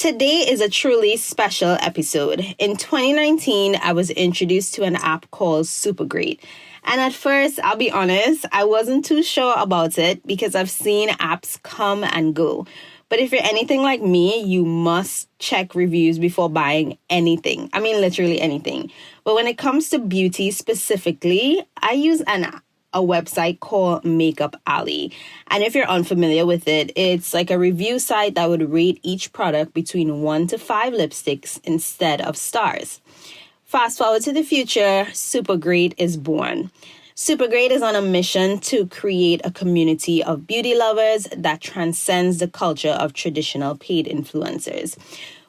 Today is a truly special episode. In 2019, I was introduced to an app called Supergreat. And at first, I'll be honest, I wasn't too sure about it because I've seen apps come and go. But if you're anything like me, you must check reviews before buying anything. I mean, literally anything. But when it comes to beauty specifically, I use a website called Makeup Alley. And if you're unfamiliar with it, it's like a review site that would rate each product between 1 to 5 lipsticks instead of stars. Fast forward to the future, Supergreat is born. Supergreat is on a mission to create a community of beauty lovers that transcends the culture of traditional paid influencers,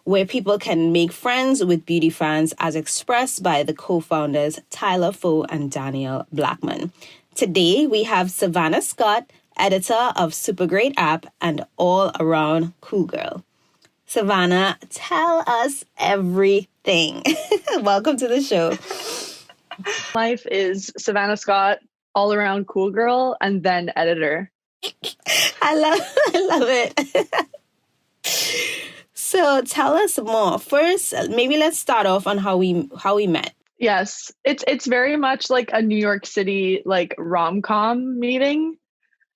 where people can make friends with beauty fans as expressed by the co-founders Tyler Foe and Daniel Blackman. Today, we have Savannah Scott, editor of Supergreat app and all-around cool girl. Savannah, tell us everything. Welcome to the show. Life is Savannah Scott, all-around cool girl, and then editor. I love it. So tell us more. First, maybe let's start off on how we met. Yes, it's very much like a New York City like rom-com meeting.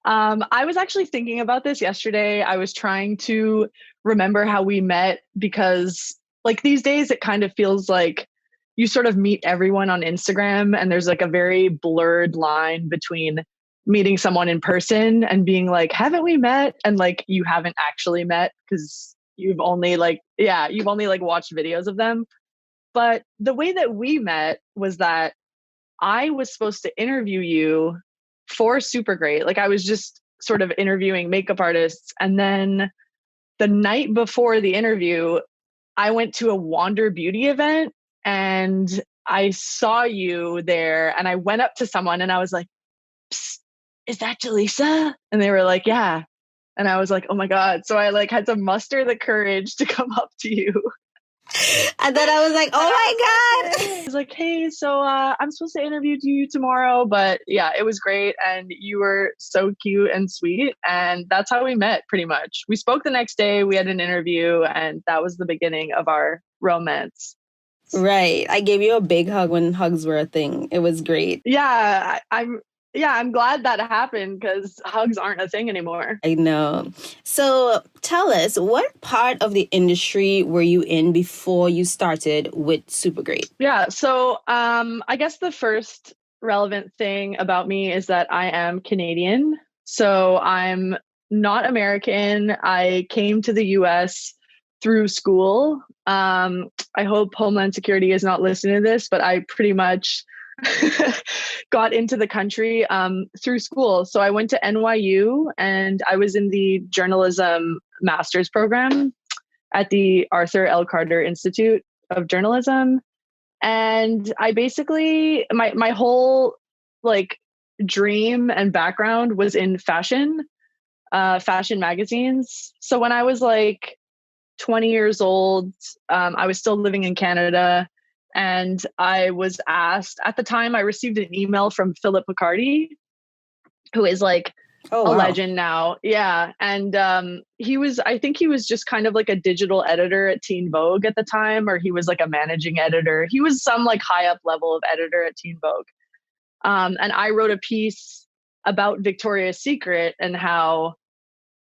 I was actually thinking about this yesterday. I was trying to remember how we met because like these days it kind of feels like you sort of meet everyone on Instagram and there's like a very blurred line between meeting someone in person and being like, haven't we met? And like you haven't actually met because you've only watched videos of them. But the way that we met was that I was supposed to interview you for Supergreat. Like I was just sort of interviewing makeup artists. And then the night before the interview, I went to a Wander Beauty event and I saw you there and I went up to someone and I was like, psst, is that Jaleesa? And they were like, yeah. And I was like, oh my God. So I like had to muster the courage to come up to you. And then I was like, oh my God. I was like, hey, so I'm supposed to interview you tomorrow. But yeah, it was great. And you were so cute and sweet. And that's how we met pretty much. We spoke the next day. We had an interview and that was the beginning of our romance. Right. I gave you a big hug when hugs were a thing. It was great. Yeah, I'm glad that happened because hugs aren't a thing anymore. I know. So tell us, what part of the industry were you in before you started with Supergreat? Yeah, so I guess the first relevant thing about me is that I am Canadian. So I'm not American. I came to the US through school. I hope Homeland Security is not listening to this, but I pretty much got into the country through school. So I went to NYU and I was in the journalism master's program at the Arthur L. Carter Institute of Journalism. And I basically, my whole like dream and background was in fashion magazines. So when I was like 20 years old, I was still living in Canada. And I was asked, at the time, I received an email from Philip Picardi, who is like a legend now. Yeah. And I think he was just kind of like a digital editor at Teen Vogue at the time, or he was like a managing editor. He was some like high up level of editor at Teen Vogue. And I wrote a piece about Victoria's Secret and how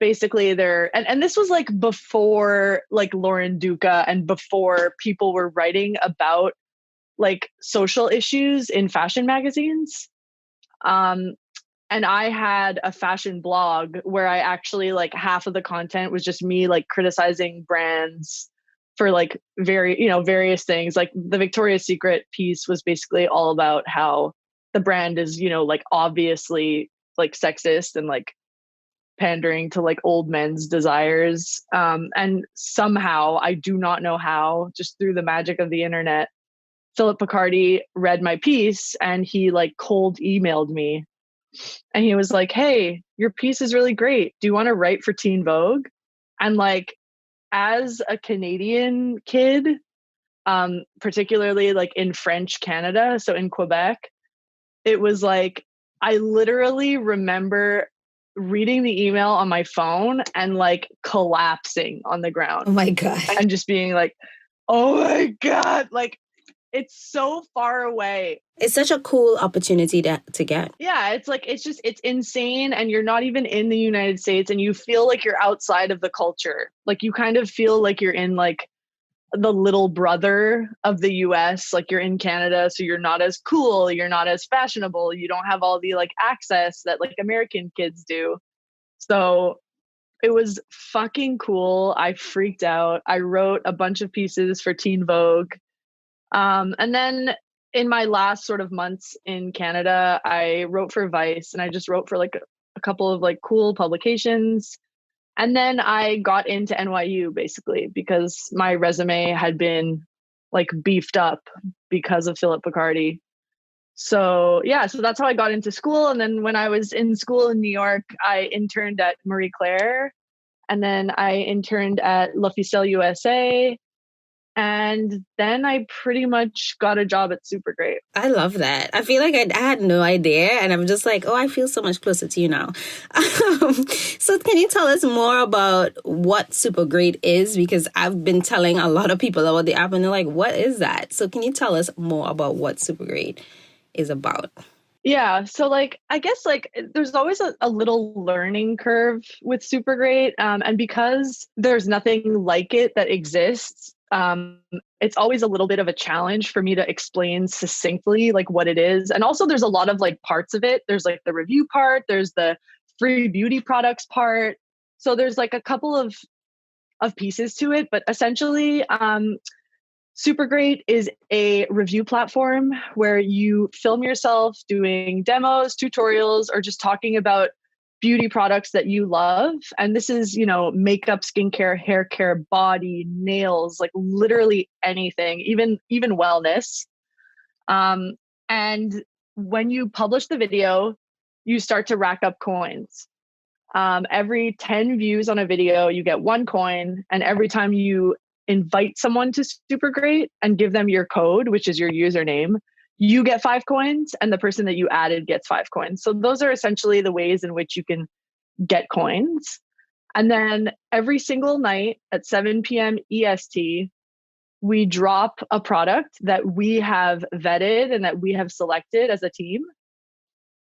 basically and this was like before like Lauren Duca and before people were writing about like social issues in fashion magazines. And I had a fashion blog where I actually like half of the content was just me like criticizing brands for like various things. Like the Victoria's Secret piece was basically all about how the brand is, like obviously like sexist and like pandering to like old men's desires. And somehow, I do not know how, just through the magic of the internet, Philip Picardi read my piece and he like cold emailed me. And he was like, hey, your piece is really great. Do you want to write for Teen Vogue? And like, as a Canadian kid, particularly like in French Canada, so in Quebec, it was like, I literally remember reading the email on my phone and like collapsing on the ground Oh my God. and just being like, oh my God, like it's so far away. It's such a cool opportunity to get. Yeah, it's like, it's insane. And you're not even in the United States and you feel like you're outside of the culture. Like you kind of feel like you're in like the little brother of the US, like you're in Canada, so you're not as cool, you're not as fashionable, you don't have all the like access that like American kids do. So it was fucking cool. I freaked out. I wrote a bunch of pieces for Teen Vogue. And then in my last sort of months in Canada, I wrote for Vice and I just wrote for like a couple of like cool publications. And then I got into NYU basically because my resume had been like beefed up because of Philip Picardi. So yeah, so that's how I got into school. And then when I was in school in New York, I interned at Marie Claire, and then I interned at La Ficelle USA, and then I pretty much got a job at Supergreat. I love that. I feel like I had no idea, and I'm just like, oh, I feel so much closer to you now. So can you tell us more about what Supergreat is? Because I've been telling a lot of people about the app, and they're like, what is that? So can you tell us more about what Supergreat is about? Yeah, so like I guess like there's always a little learning curve with Supergreat, and because there's nothing like it that exists, it's always a little bit of a challenge for me to explain succinctly like what it is. And also there's a lot of like parts of it. There's like the review part, there's the free beauty products part. So there's like a couple of pieces to it, but essentially Supergreat is a review platform where you film yourself doing demos, tutorials, or just talking about beauty products that you love. And this is, you know, makeup, skincare, hair care, body, nails, like literally anything, even wellness. And when you publish the video, you start to rack up coins. Every 10 views on a video, you get 1 coin. And every time you invite someone to Supergreat and give them your code, which is your username, you get 5 coins, and the person that you added gets 5 coins. So those are essentially the ways in which you can get coins. And then every single night at 7 p.m. EST, we drop a product that we have vetted and that we have selected as a team.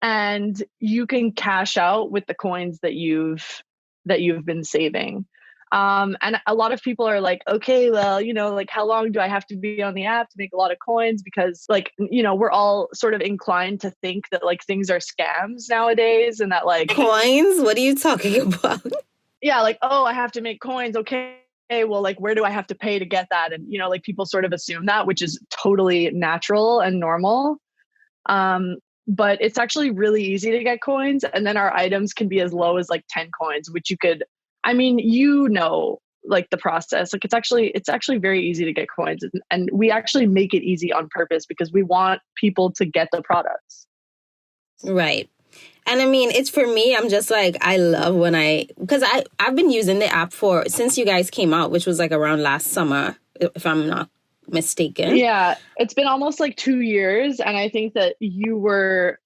And you can cash out with the coins that you've been saving. And a lot of people are like, okay, well, you know, like how long do I have to be on the app to make a lot of coins? Because like, you know, we're all sort of inclined to think that like things are scams nowadays, and that like Coins? What are you talking about? Yeah, like, oh, I have to make coins. Okay, well, like where do I have to pay to get that? And, you know, like people sort of assume that, which is totally natural and normal. But it's actually really easy to get coins. And then our items can be as low as like 10 coins, which you could, I mean, you know, like the process, like it's actually very easy to get coins. And we actually make it easy on purpose because we want people to get the products. Right. And I mean, it's for me, I'm just like, I love because I've been using the app since you guys came out, which was like around last summer, if I'm not mistaken. Yeah, it's been almost like 2 years. And I think that you were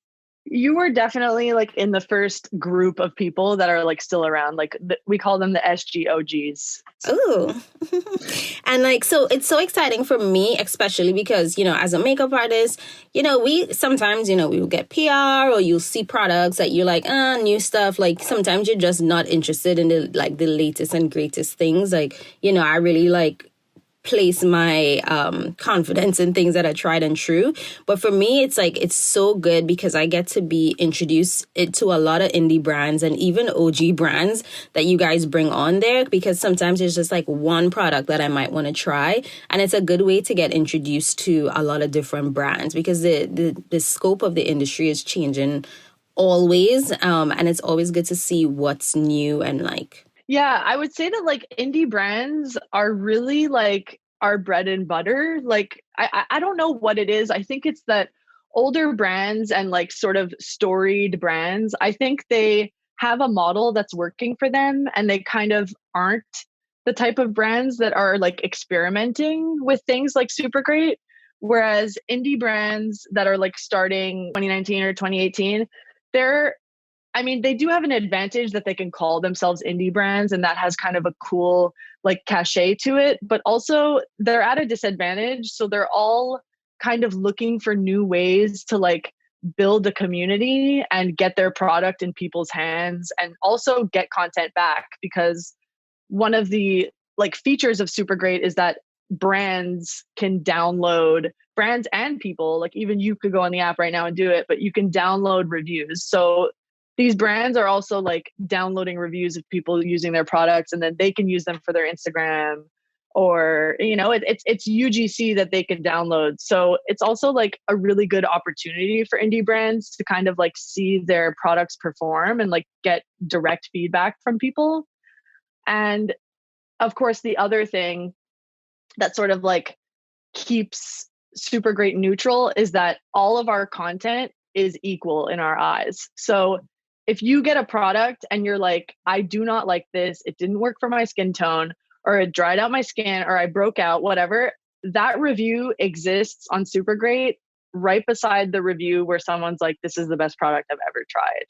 definitely like in the first group of people that are like still around. Like we call them the SGOGs. Oh, and like, so it's so exciting for me, especially because, you know, as a makeup artist, you know, we sometimes, you know, we will get PR or you'll see products that you're like, new stuff. Like sometimes you're just not interested in the latest and greatest things. Like, you know, I really like place my confidence in things that are tried and true. But for me, it's like, it's so good because I get to be introduced to a lot of indie brands and even OG brands that you guys bring on there, because sometimes it's just like one product that I might want to try. And it's a good way to get introduced to a lot of different brands because the scope of the industry is changing always. And it's always good to see what's new and like. Yeah, I would say that like indie brands are really like our bread and butter. Like, I don't know what it is. I think it's that older brands and like sort of storied brands, I think they have a model that's working for them and they kind of aren't the type of brands that are like experimenting with things like Supergreat. Whereas indie brands that are like starting 2019 or 2018, they're I mean, they do have an advantage that they can call themselves indie brands, and that has kind of a cool like cachet to it, but also they're at a disadvantage. So they're all kind of looking for new ways to like build a community and get their product in people's hands and also get content back, because one of the like features of Supergreat is that brands can download, brands and people, like even you could go on the app right now and do it, but you can download reviews. So these brands are also like downloading reviews of people using their products, and then they can use them for their Instagram, or you know, it's UGC that they can download. So it's also like a really good opportunity for indie brands to kind of like see their products perform and like get direct feedback from people. And of course, the other thing that sort of like keeps Supergreat neutral is that all of our content is equal in our eyes. So if you get a product and you're like, I do not like this, it didn't work for my skin tone, or it dried out my skin, or I broke out, whatever, that review exists on Supergreat right beside the review where someone's like, this is the best product I've ever tried.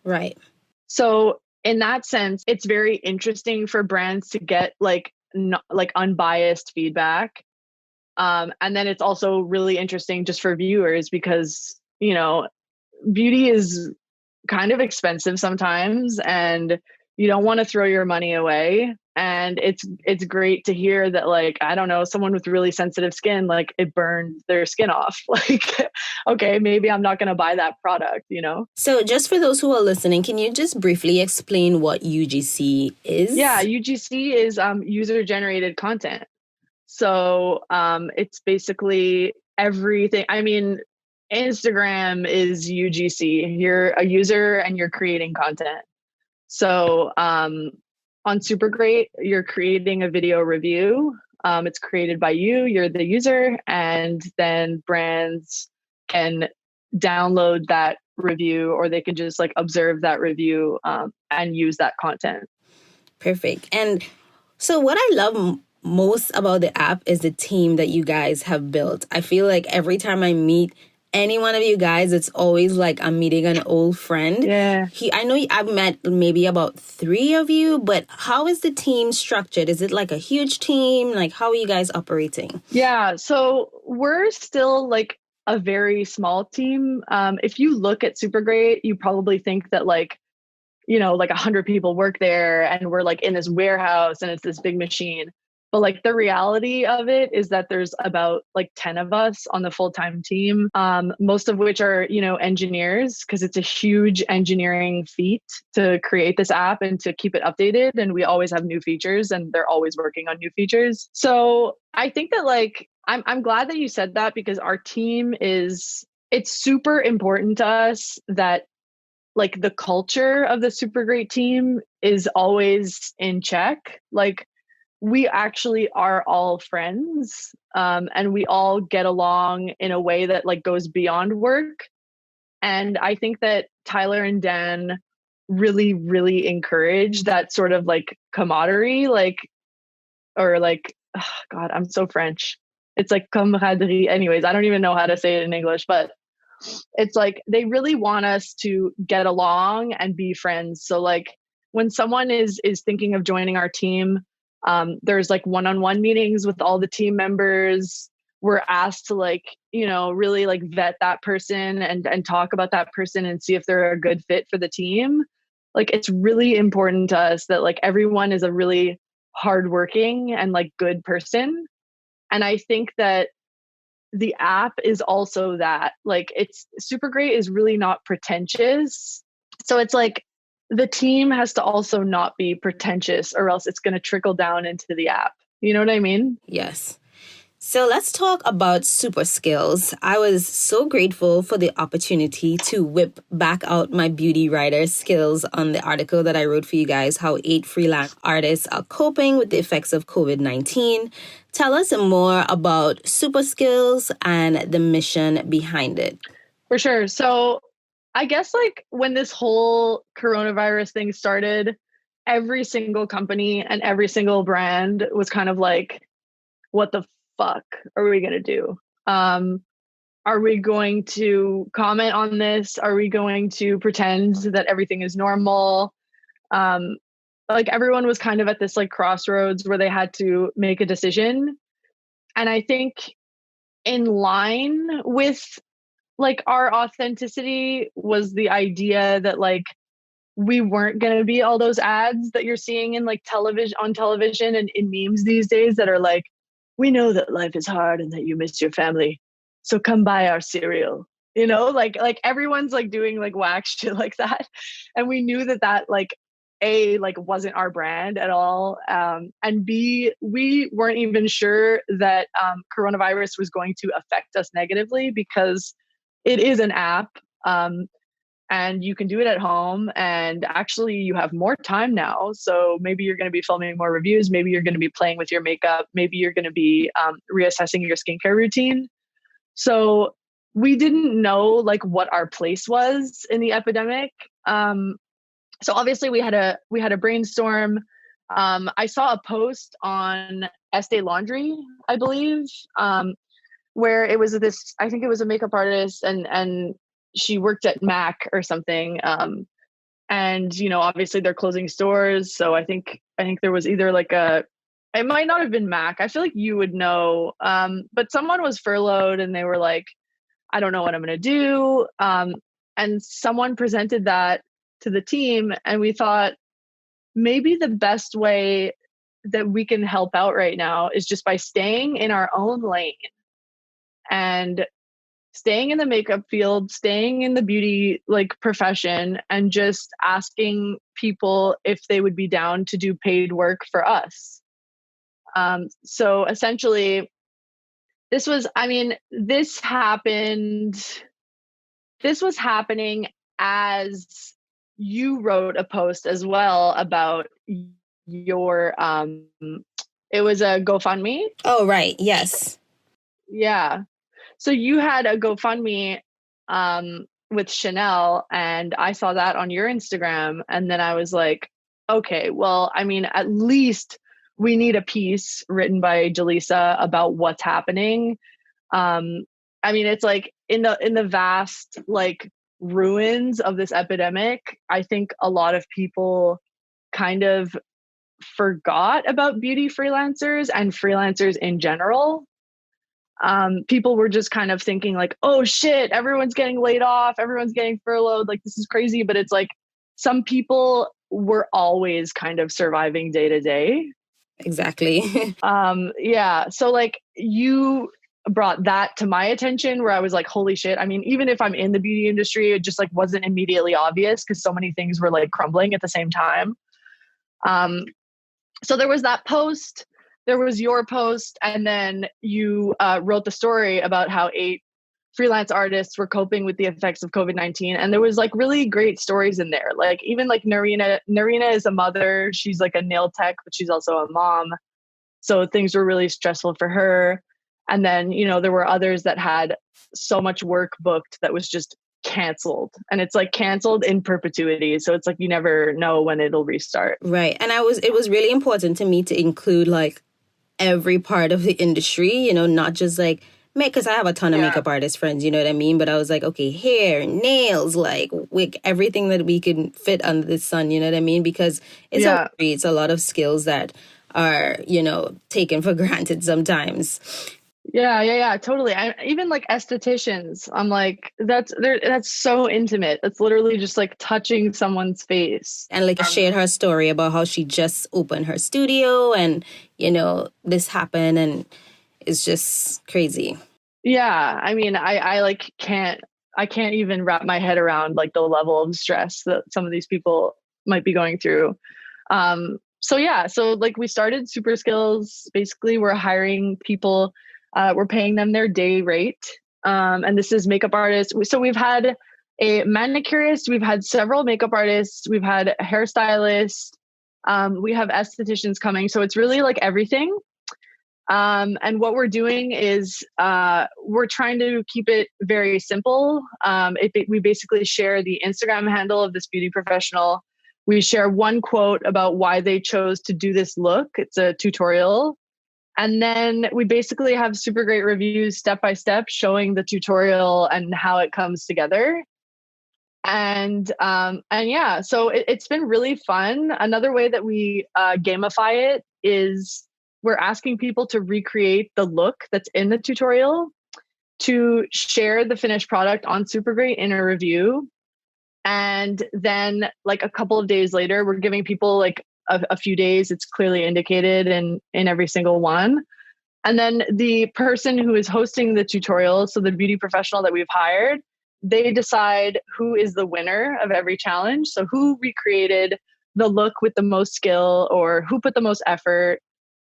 Right. So in that sense, it's very interesting for brands to get like like unbiased feedback. And then it's also really interesting just for viewers because, you know, beauty is kind of expensive sometimes, and you don't want to throw your money away. And it's great to hear that, like, I don't know, someone with really sensitive skin, like it burned their skin off. Like, okay, maybe I'm not going to buy that product, you know? So just for those who are listening, can you just briefly explain what UGC is? Yeah, UGC is user generated content. So it's basically everything. I mean, Instagram is UGC. You're a user and you're creating content. So on Supergreat, you're creating a video review. It's created by you, you're the user, and then brands can download that review, or they can just like observe that review and use that content. Perfect. And so what I love most about the app is the team that you guys have built. I feel like every time I meet any one of you guys, it's always like I'm meeting an old friend. Yeah. I know I've met maybe about 3 of you, but how is the team structured? Is it like a huge team? Like, how are you guys operating? Yeah, so we're still like a very small team. If you look at Supergreat, you probably think that like, you know, like 100 people work there and we're like in this warehouse and it's this big machine. But like the reality of it is that there's about like 10 of us on the full-time team, most of which are, you know, engineers, because it's a huge engineering feat to create this app and to keep it updated. And we always have new features and they're always working on new features. So I think that like, I'm glad that you said that, because our team it's super important to us that like the culture of the Supergreat team is always in check. Like, we actually are all friends, and we all get along in a way that like goes beyond work. And I think that Tyler and Dan really, really encourage that sort of like camaraderie, like, or like, oh God, I'm so French. It's like camaraderie. Anyways, I don't even know how to say it in English, but it's like they really want us to get along and be friends. So like when someone is thinking of joining our team, there's like one-on-one meetings with all the team members. We're asked to like, you know, really like vet that person and talk about that person and see if they're a good fit for the team. Like, it's really important to us that like everyone is a really hardworking and like good person. And I think that the app is also that. Like, it's Supergreat is really not pretentious. So it's like the team has to also not be pretentious, or else it's going to trickle down into the app. You know what I mean? Yes. So let's talk about super skills. I was so grateful for the opportunity to whip back out my beauty writer skills on the article that I wrote for you guys, how 8 freelance artists are coping with the effects of COVID-19. Tell us more about super skills and the mission behind it. For sure. So I guess like when this whole coronavirus thing started, every single company and every single brand was kind of like, what the fuck are we going to do? Are we going to comment on this? Are we going to pretend that everything is normal? Um, like everyone was kind of at this like crossroads where they had to make a decision. And I think in line with like our authenticity was the idea that like we weren't going to be all those ads that you're seeing in like television and in memes these days that are like, we know that life is hard and that you miss your family, so come buy our cereal, you know, like everyone's like doing like whack shit like that. And we knew that that like a like wasn't our brand at all, and b we weren't even sure that coronavirus was going to affect us negatively because it is an app, and you can do it at home, and actually you have more time now, so maybe you're going to be filming more reviews, maybe you're going to be playing with your makeup, maybe you're going to be reassessing your skincare routine. So we didn't know like what our place was in the epidemic. So obviously we had a brainstorm. I saw a post on Estee Laundry, I believe, where it was this, I think it was a makeup artist, and she worked at Mac or something. And you know, obviously they're closing stores. So I think there was either like it might not have been Mac. I feel like you would know. But someone was furloughed and they were like, I don't know what I'm going to do. And someone presented that to the team, and we thought maybe the best way that we can help out right now is just by staying in our own lane and staying in the makeup field, staying in the beauty like profession, and just asking people if they would be down to do paid work for us. So essentially, this was, I mean, this was happening as you wrote a post as well about your, it was a GoFundMe. Oh, right. Yes. Yeah. So you had a GoFundMe with Chanel, and I saw that on your Instagram, and then I was like, okay, well, I mean, at least we need a piece written by Jaleesa about what's happening. I mean, it's like in the vast like ruins of this epidemic, I think a lot of people kind of forgot about beauty freelancers and freelancers in general. People were just kind of thinking like, oh shit, everyone's getting laid off, everyone's getting furloughed, like this is crazy. But it's like some people were always kind of surviving day to day. Exactly. Yeah. So like you brought that to my attention where I was like, holy shit. I mean, even if I'm in the beauty industry, it just like wasn't immediately obvious because so many things were like crumbling at the same time. So there was that post, there was your post, and then you wrote the story about how 8 freelance artists were coping with the effects of COVID-19. And there was like really great stories in there. Like even like Narina is a mother. She's like a nail tech, but she's also a mom. So things were really stressful for her. And then, you know, there were others that had so much work booked that was just canceled, and it's like canceled in perpetuity, so it's like you never know when it'll restart. Right. And it was really important to me to include like every part of the industry, you know, not just like because I have a ton of makeup artist friends, you know what I mean? But I was like, okay, hair, nails, like wig, everything that we can fit under the sun, you know what I mean? Because it's a lot of skills that are, you know, taken for granted sometimes. Yeah, totally. Even like estheticians, I'm like, that's so intimate. It's literally just like touching someone's face. And like shared her story about how she just opened her studio and, you know, this happened, and it's just crazy. Yeah, I mean, I like can't even wrap my head around like the level of stress that some of these people might be going through. So yeah, so like we started Super Skills. Basically, we're hiring people. We're paying them their day rate. And this is makeup artists. So we've had a manicurist, we've had several makeup artists, we've had a hairstylist, we have estheticians coming. So it's really like everything. And what we're doing is we're trying to keep it very simple. We basically share the Instagram handle of this beauty professional. We share one quote about why they chose to do this look. It's a tutorial. And then we basically have super great reviews step by step showing the tutorial and how it comes together. And yeah, so it's been really fun. Another way that we gamify it is we're asking people to recreate the look that's in the tutorial, to share the finished product on Supergreat in a review. And then like a couple of days later, we're giving people like a few days. It's clearly indicated in every single one. And then the person who is hosting the tutorial, so the beauty professional that we've hired, they decide who is the winner of every challenge. So who recreated the look with the most skill or who put the most effort.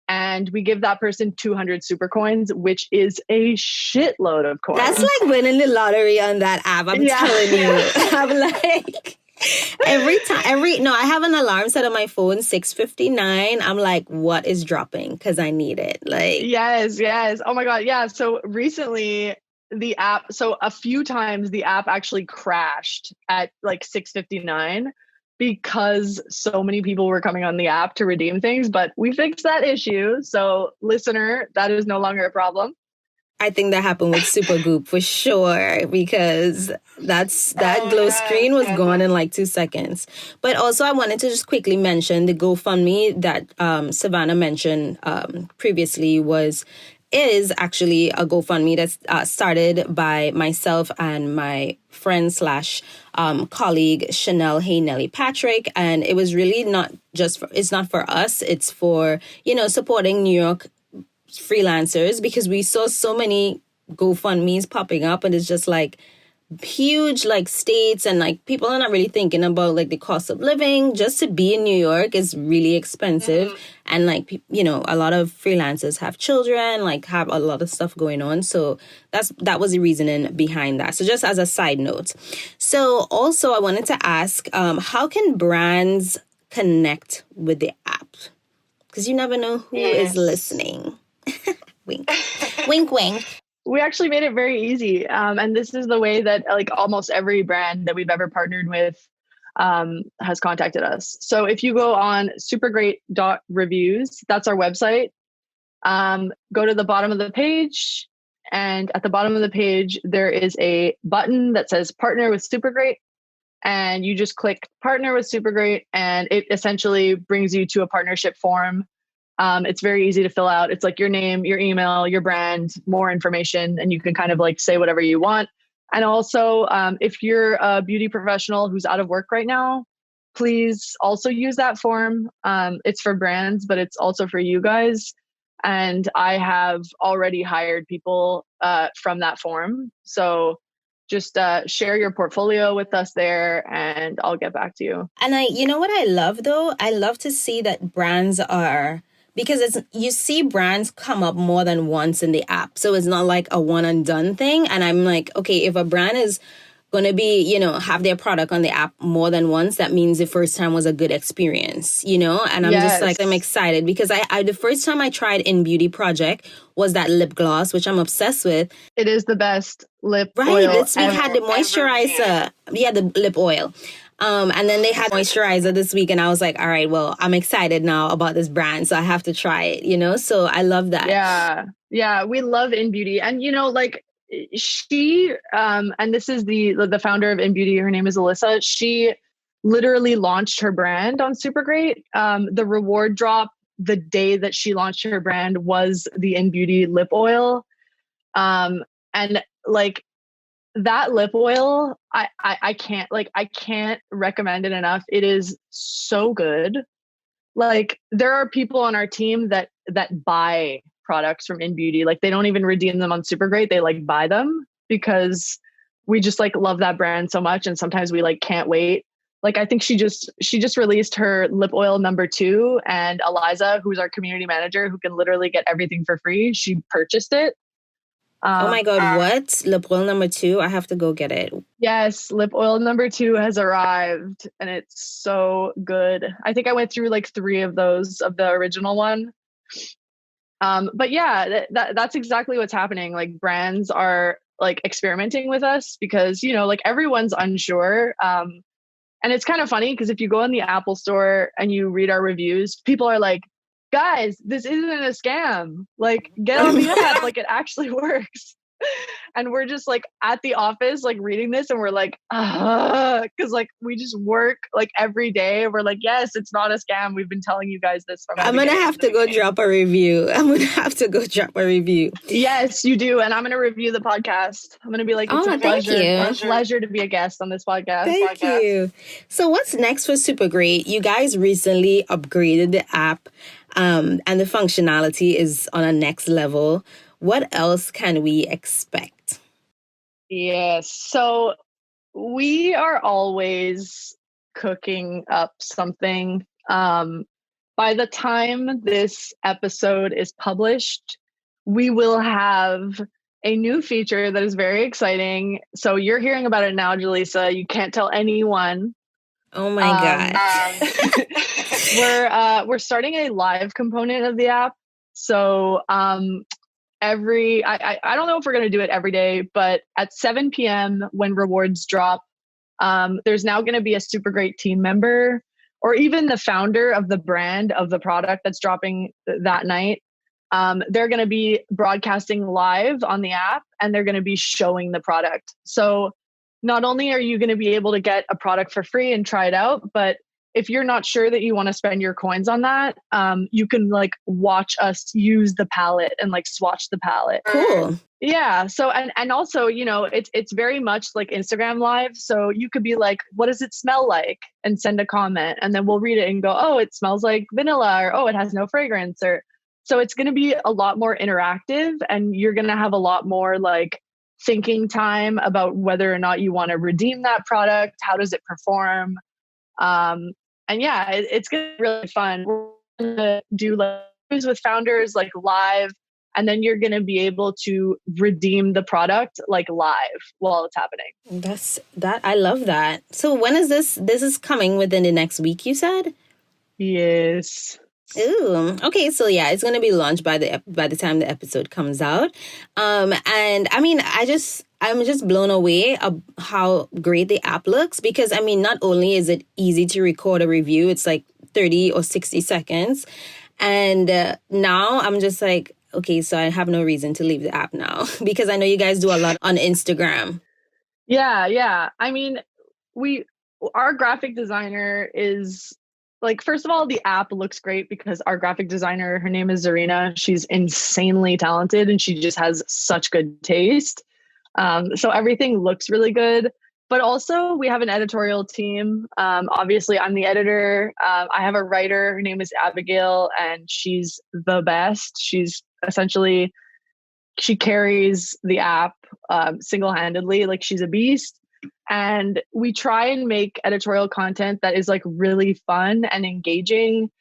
And we give that person 200 super coins, which is a shitload of coins. That's like winning the lottery on that app. I'm telling you. I'm like, I have an alarm set on my phone, 6:59. I'm like, what is dropping? Because I need it. Like, yes. Oh my God. Yeah. So recently a few times the app actually crashed at like 6:59 because so many people were coming on the app to redeem things, but we fixed that issue. So listener, that is no longer a problem. I think that happened with Supergoop for sure, because that glow screen was gone in like 2 seconds. But also I wanted to just quickly mention the GoFundMe that Savannah mentioned previously is actually a GoFundMe that's started by myself and my friend slash colleague Chanel Haynelly Patrick. And it was really it's not for us. It's for, supporting New York freelancers, because we saw so many GoFundMes popping up, and it's just like huge like states, and like people are not really thinking about like the cost of living. Just to be in New York is really expensive. And like, a lot of freelancers have children, like have a lot of stuff going on. So that was the reasoning behind that. So just as a side note. So also I wanted to ask, how can brands connect with the app? Because you never know who is listening. Wink. Wink, wink. We actually made it very easy. And this is the way that like almost every brand that we've ever partnered with has contacted us. So if you go on supergreat.reviews, that's our website. Go to the bottom of the page. And at the bottom of the page, there is a button that says partner with Supergreat. And you just click partner with Supergreat, and it essentially brings you to a partnership form. It's very easy to fill out. It's like your name, your email, your brand, more information, and you can kind of like say whatever you want. And also, if you're a beauty professional who's out of work right now, please also use that form. It's for brands, but it's also for you guys. And I have already hired people from that form. So just share your portfolio with us there, and I'll get back to you. And what I love though? I love to see that brands are, because you see brands come up more than once in the app. So it's not like a one and done thing. And I'm like, okay, if a brand is going to be, have their product on the app more than once, that means the first time was a good experience, And I'm just like, I'm excited because I the first time I tried In Beauty Project was that lip gloss, which I'm obsessed with. It is the best lip oil. Right. We had the moisturizer. Yeah, the lip oil. And then they had moisturizer this week, and I was like, all right, well, I'm excited now about this brand, so I have to try it, So I love that. Yeah, we love In Beauty. And, like she, and this is the founder of In Beauty, her name is Alyssa. She literally launched her brand on Supergreat. The reward drop the day that she launched her brand was the In Beauty lip oil. And like, that lip oil, I can't recommend it enough. It is so good. Like there are people on our team that buy products from In Beauty. Like they don't even redeem them on Supergreat. They like buy them because we just like love that brand so much. And sometimes we like can't wait. Like I think she just released her lip oil #2, and Eliza, who's our community manager, who can literally get everything for free, she purchased it. Oh my God, what? Lip oil #2? I have to go get it. Yes, lip oil #2 has arrived, and it's so good. I think I went through like 3 of those of the original one. But yeah, that's exactly what's happening. Like brands are like experimenting with us because, like everyone's unsure. And it's kind of funny because if you go in the Apple store and you read our reviews, people are like, guys, this isn't a scam. Like, get on the app. Like, it actually works. And we're just like at the office, like reading this, and we're like, because like we just work like every day. We're like, yes, it's not a scam. We've been telling you guys this from I'm going to have to go drop a review. Yes, you do. And I'm going to review the podcast. I'm going to be like, it's a pleasure to be a guest on this podcast. Thank you. So what's next for Super Great? You guys recently upgraded the app, and the functionality is on a next level. What else can we expect? Yes. So we are always cooking up something. By the time this episode is published, we will have a new feature that is very exciting. So you're hearing about it now, Jaleesa. You can't tell anyone. Oh my God. We're starting a live component of the app. So I don't know if we're going to do it every day, but at 7 p.m. when rewards drop, there's now going to be a Super Great team member or even the founder of the brand of the product that's dropping that night. They're going to be broadcasting live on the app, and they're going to be showing the product. So not only are you going to be able to get a product for free and try it out, but if you're not sure that you want to spend your coins on that, you can like watch us use the palette and like swatch the palette. Cool. Yeah. So, and also, you know, it's very much like Instagram Live. So you could be like, what does it smell like? And send a comment, and then we'll read it and go, oh, it smells like vanilla, or, oh, it has no fragrance. Or so it's going to be a lot more interactive, and you're going to have a lot more like thinking time about whether or not you want to redeem that product. How does it perform? And yeah, it's going to be really fun. We're going to do like with founders like live, and then you're going to be able to redeem the product like live while it's happening. I love that. So when is this? This is coming within the next week, you said? Yes. Ooh, okay. So yeah, it's going to be launched by the time the episode comes out. And I mean, I'm just blown away of how great the app looks, because I mean, not only is it easy to record a review, it's like 30 or 60 seconds. And now I'm just like, okay, so I have no reason to leave the app now, because I know you guys do a lot on Instagram. Yeah. I mean, our graphic designer is like, first of all, the app looks great because our graphic designer, her name is Zarina. She's insanely talented, and she just has such good taste. So everything looks really good. But also we have an editorial team. Obviously, I'm the editor. I have a writer. Her name is Abigail, and she's the best. She's essentially, she carries the app single-handedly. Like, she's a beast. And we try and make editorial content that is like really fun and engaging.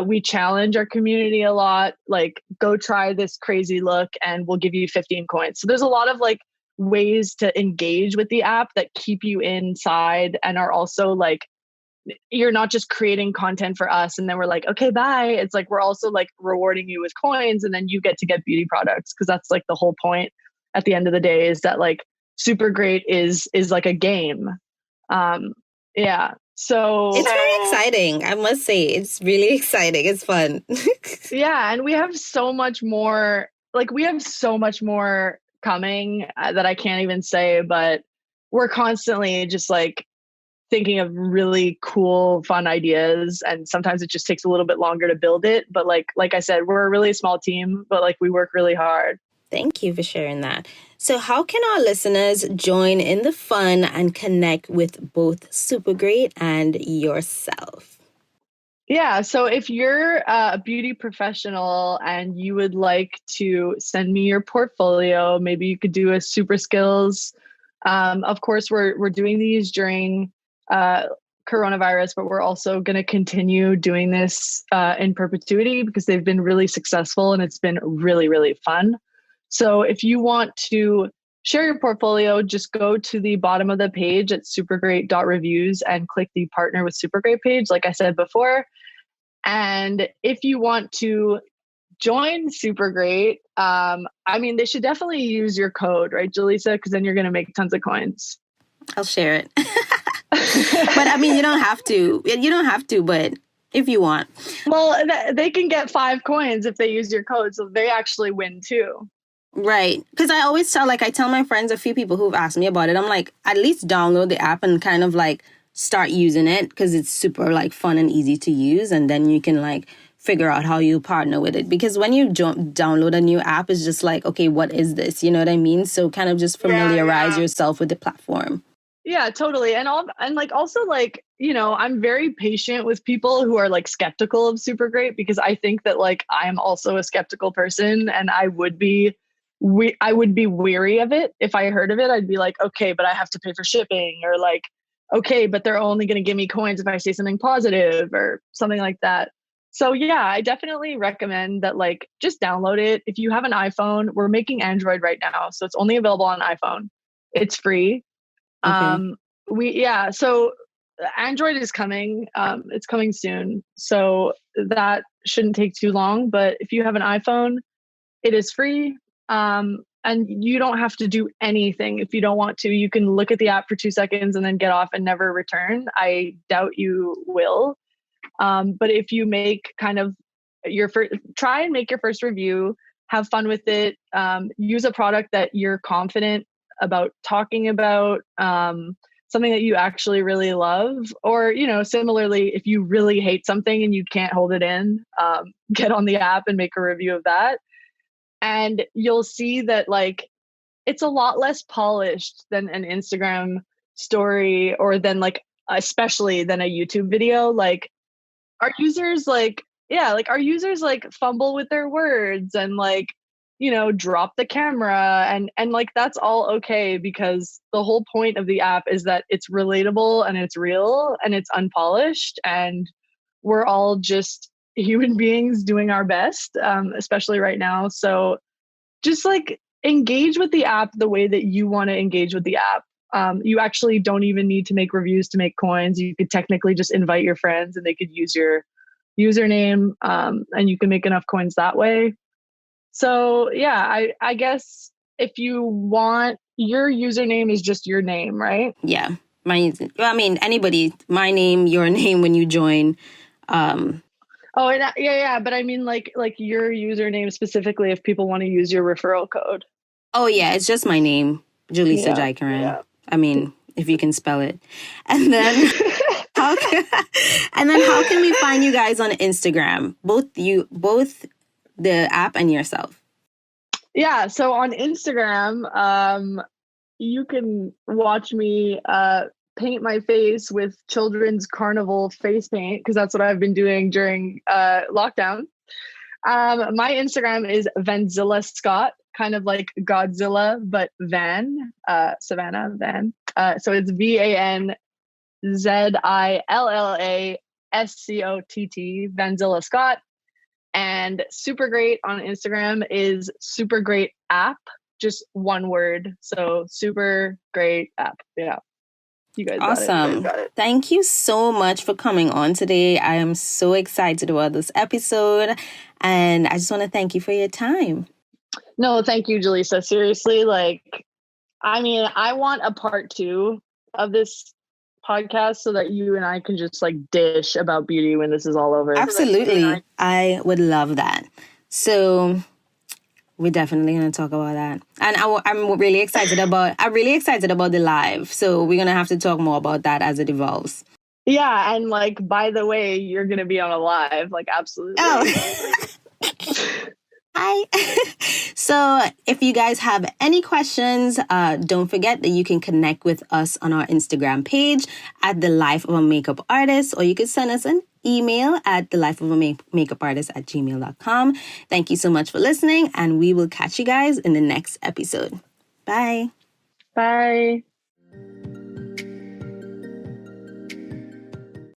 We challenge our community a lot, like, go try this crazy look and we'll give you 15 coins. So there's a lot of like ways to engage with the app that keep you inside and are also like, you're not just creating content for us and then we're like, okay, bye. It's like, we're also like rewarding you with coins, and then you get to get beauty products, because that's like the whole point at the end of the day, is that like Super Great is like a game. Yeah. So it's very exciting. I must say, it's really exciting. It's fun. Yeah. And we have so much more coming that I can't even say, but we're constantly just like thinking of really cool, fun ideas. And sometimes it just takes a little bit longer to build it. But like I said, we're a really small team, but like we work really hard. Thank you for sharing that. So how can our listeners join in the fun and connect with both Super Great and yourself? Yeah, so if you're a beauty professional and you would like to send me your portfolio, maybe you could do a super skills. Of course, we're doing these during coronavirus, but we're also going to continue doing this in perpetuity, because they've been really successful and it's been really, really fun. So if you want to share your portfolio, just go to the bottom of the page at supergreat.reviews and click the Partner with Super Great page, like I said before. And if you want to join Super Great, I mean, they should definitely use your code, right, Jaleesa? Because then you're going to make tons of coins. I'll share it. But I mean, you don't have to. You don't have to, but if you want. Well, they can get 5 coins if they use your code, so they actually win too. Right. Because I always tell my friends, a few people who've asked me about it, I'm like, at least download the app and kind of like start using it, because it's super like fun and easy to use. And then you can like figure out how you partner with it. Because when you download a new app, it's just like, okay, what is this? You know what I mean? So kind of just familiarize yourself with the platform. Yeah, totally. And like also like, you know, I'm very patient with people who are like skeptical of Supergreat, because I think that like I'm also a skeptical person, and I would be weary of it. If I heard of it, I'd be like, okay, but I have to pay for shipping, or like, okay, but they're only going to give me coins if I say something positive or something like that. So yeah, I definitely recommend that, like, just download it. If you have an iPhone, we're making Android right now, so it's only available on iPhone. It's free. Okay. So Android is coming. It's coming soon. So that shouldn't take too long. But if you have an iPhone, it is free. And you don't have to do anything if you don't want to. You can look at the app for 2 seconds and then get off and never return. I doubt you will. But if you make kind of try and make your first review, have fun with it, use a product that you're confident about talking about, something that you actually really love, or, you know, similarly, if you really hate something and you can't hold it in, get on the app and make a review of that. And you'll see that like it's a lot less polished than an Instagram story, or than like, especially than a YouTube video. Like our users our users like fumble with their words and like, you know, drop the camera, and like that's all okay, because the whole point of the app is that it's relatable and it's real and it's unpolished, and we're all just human beings doing our best, especially right now. So just like engage with the app the way that you want to engage with the app. You actually don't even need to make reviews to make coins. You could technically just invite your friends and they could use your username, and you can make enough coins that way. So yeah, I guess if you want, your username is just your name, right? Yeah. Anybody, my name, your name when you join. Oh, and yeah. But I mean, like your username specifically, if people want to use your referral code. Oh, yeah. It's just my name, Jaleesa Jaikaran. Yeah. I mean, if you can spell it. And then how can we find you guys on Instagram? Both the app and yourself. Yeah. So on Instagram, you can watch me paint my face with children's carnival face paint, because that's what I've been doing during lockdown. My Instagram is Vanzilla Scott, kind of like Godzilla, but Van, Savannah Van. So it's VANZILLASCOTT, Vanzilla Scott. And Supergreat on Instagram is Supergreat app, just one word. So Supergreat app. Yeah. You guys Awesome. got it. Thank you so much for coming on today. I am so excited about this episode, and I just want to thank you for your time. No, thank you, Jaleesa. Seriously, like, I mean, I want a part 2 of this podcast so that you and I can just like dish about beauty when this is all over. Absolutely. I would love that. So we're definitely going to talk about that. And I'm really excited about the live. So we're going to have to talk more about that as it evolves. Yeah. And like, by the way, you're going to be on a live, like, absolutely. Oh. Hi. So if you guys have any questions, don't forget that you can connect with us on our Instagram page at The Life of a Makeup Artist, or you can send us an email at thelifeofamakeupartist@gmail.com. Thank you so much for listening, and we will catch you guys in the next episode. Bye. Bye.